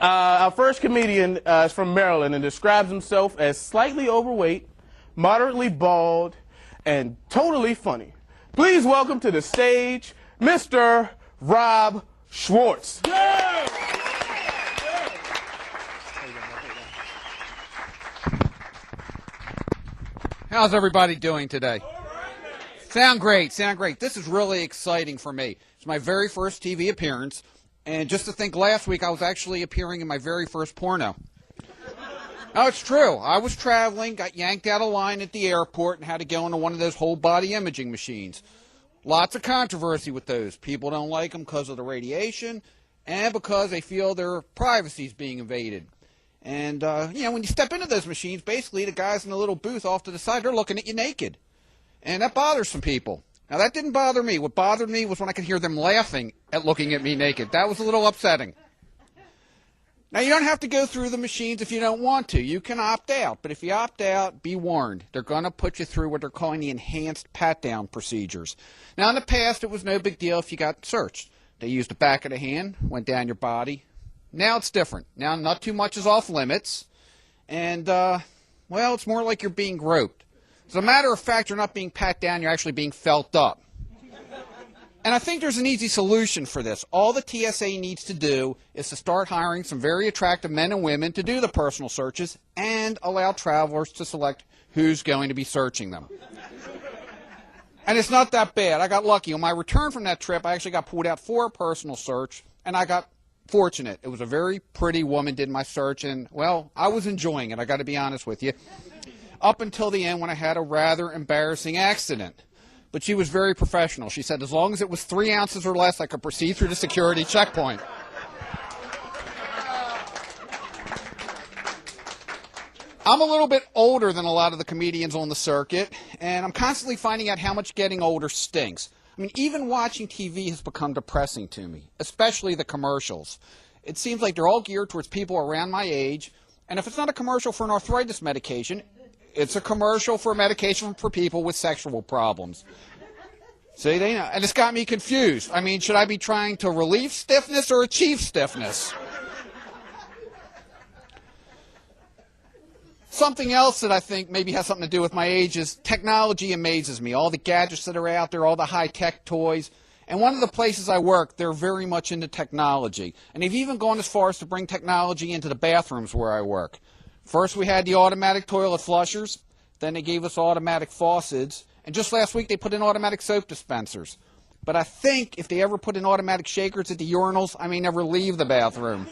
Our first comedian is from Maryland and describes himself as slightly overweight, moderately bald, and totally funny. Please welcome to the stage, Mr. Rob Schwartz. Yeah! How's everybody doing today? Sound great, sound great. This is really exciting for me. It's my very first TV appearance, and just to think, last week I was actually appearing in my very first porno. No, it's true. I was traveling, got yanked out of line at the airport, and had to go into one of those whole body imaging machines. Lots of controversy with those. People don't like them because of the radiation and because they feel their privacy is being invaded. And, when you step into those machines, basically the guys in the little booth off to the side, they're looking at you naked. And that bothers some people. Now, that didn't bother me. What bothered me was when I could hear them laughing at looking at me naked. That was a little upsetting. Now, you don't have to go through the machines if you don't want to. You can opt out. But if you opt out, be warned. They're going to put you through what they're calling the enhanced pat-down procedures. Now, in the past, it was no big deal if you got searched. They used the back of the hand, went down your body. Now it's different. Now, not too much is off limits. And, it's more like you're being groped. As a matter of fact, you're not being pat down, you're actually being felt up. And I think there's an easy solution for this. All the TSA needs to do is to start hiring some very attractive men and women to do the personal searches and allow travelers to select who's going to be searching them. And it's not that bad. I got lucky. On my return from that trip, I actually got pulled out for a personal search, and I got fortunate. It was a very pretty woman did my search, and, well, I was enjoying it, I got to be honest with you. Up until the end when I had a rather embarrassing accident. But she was very professional. She said as long as it was 3 ounces or less, I could proceed through the security checkpoint. I'm a little bit older than a lot of the comedians on the circuit, and I'm constantly finding out how much getting older stinks. I mean, even watching TV has become depressing to me, especially the commercials. It seems like they're all geared towards people around my age, and if it's not a commercial for an arthritis medication, it's a commercial for a medication for people with sexual problems. See, and it's got me confused. I mean, should I be trying to relieve stiffness or achieve stiffness? Something else that I think maybe has something to do with my age is technology amazes me. All the gadgets that are out there, all the high-tech toys. And one of the places I work, they're very much into technology. And they've even gone as far as to bring technology into the bathrooms where I work. First we had the automatic toilet flushers. Then they gave us automatic faucets. And just last week they put in automatic soap dispensers. But I think if they ever put in automatic shakers at the urinals, I may never leave the bathroom.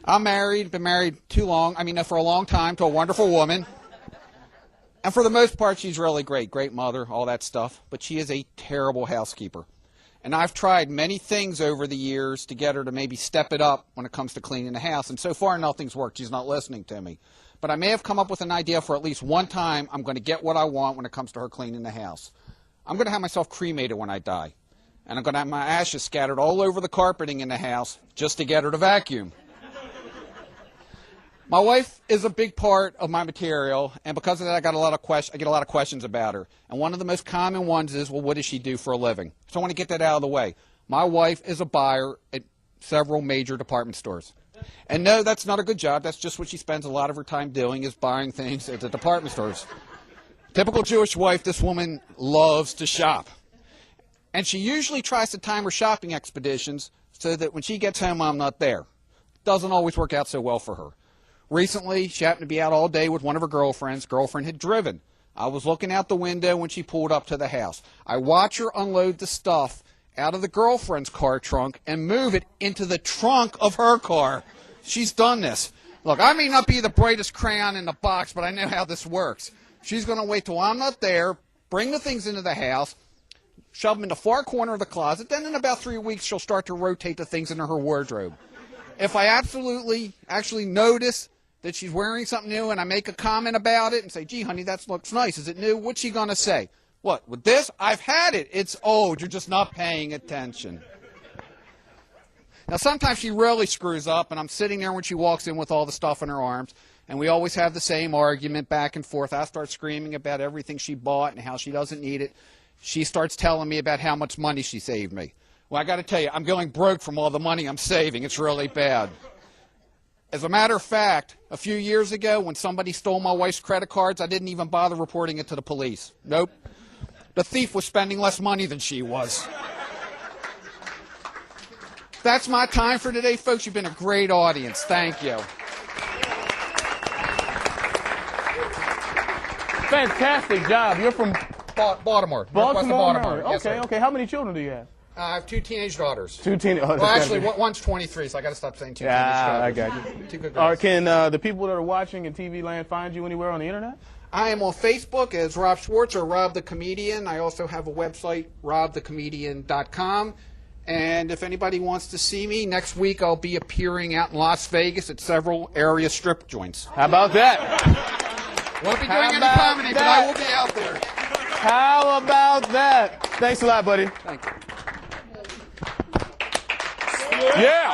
I'm married, been married for a long time to a wonderful woman. And for the most part, she's really great mother, all that stuff. But she is a terrible housekeeper. And I've tried many things over the years to get her to maybe step it up when it comes to cleaning the house. And so far, nothing's worked. She's not listening to me. But I may have come up with an idea for at least one time I'm going to get what I want when it comes to her cleaning the house. I'm going to have myself cremated when I die. And I'm going to have my ashes scattered all over the carpeting in the house just to get her to vacuum. My wife is a big part of my material, and because of that, I get a lot of questions about her. And one of the most common ones is, well, what does she do for a living? So I want to get that out of the way. My wife is a buyer at several major department stores. And no, that's not a good job. That's just what she spends a lot of her time doing, is buying things at the department stores. Typical Jewish wife, this woman loves to shop. And she usually tries to time her shopping expeditions so that when she gets home, I'm not there. Doesn't always work out so well for her. Recently, she happened to be out all day with one of her girlfriends. Girlfriend had driven. I was looking out the window when she pulled up to the house. I watch her unload the stuff out of the girlfriend's car trunk and move it into the trunk of her car. She's done this. Look, I may not be the brightest crayon in the box, but I know how this works. She's going to wait till I'm not there, bring the things into the house, shove them in the far corner of the closet. Then in about 3 weeks, she'll start to rotate the things into her wardrobe. If I actually notice that she's wearing something new and I make a comment about it and say, gee, honey, that looks nice. Is it new? What's she going to say? What, with this? I've had it. It's old. You're just not paying attention. Now, sometimes she really screws up, and I'm sitting there when she walks in with all the stuff in her arms, and we always have the same argument back and forth. I start screaming about everything she bought and how she doesn't need it. She starts telling me about how much money she saved me. Well, I got to tell you, I'm going broke from all the money I'm saving. It's really bad. As a matter of fact, a few years ago when somebody stole my wife's credit cards, I didn't even bother reporting it to the police. Nope. The thief was spending less money than she was. That's my time for today, folks. You've been a great audience. Thank you. Fantastic job. You're from Baltimore. Baltimore, Maryland. Maryland. Yes, Okay, sir. okay. How many children do you have? I have 2 teenage daughters. 2 teenage. Oh, Well, actually, one's 23, so I got to stop saying 2 teenage daughters. I got you. 2 good Or girls. can the people that are watching in TV land find you anywhere on the internet? I am on Facebook as Rob Schwartz or Rob the Comedian. I also have a website, robthecomedian.com. And if anybody wants to see me, next week I'll be appearing out in Las Vegas at several area strip joints. How about that? Won't be doing How any about comedy, but I will be out there. How about that? Thanks a lot, buddy. Thank you. Yeah.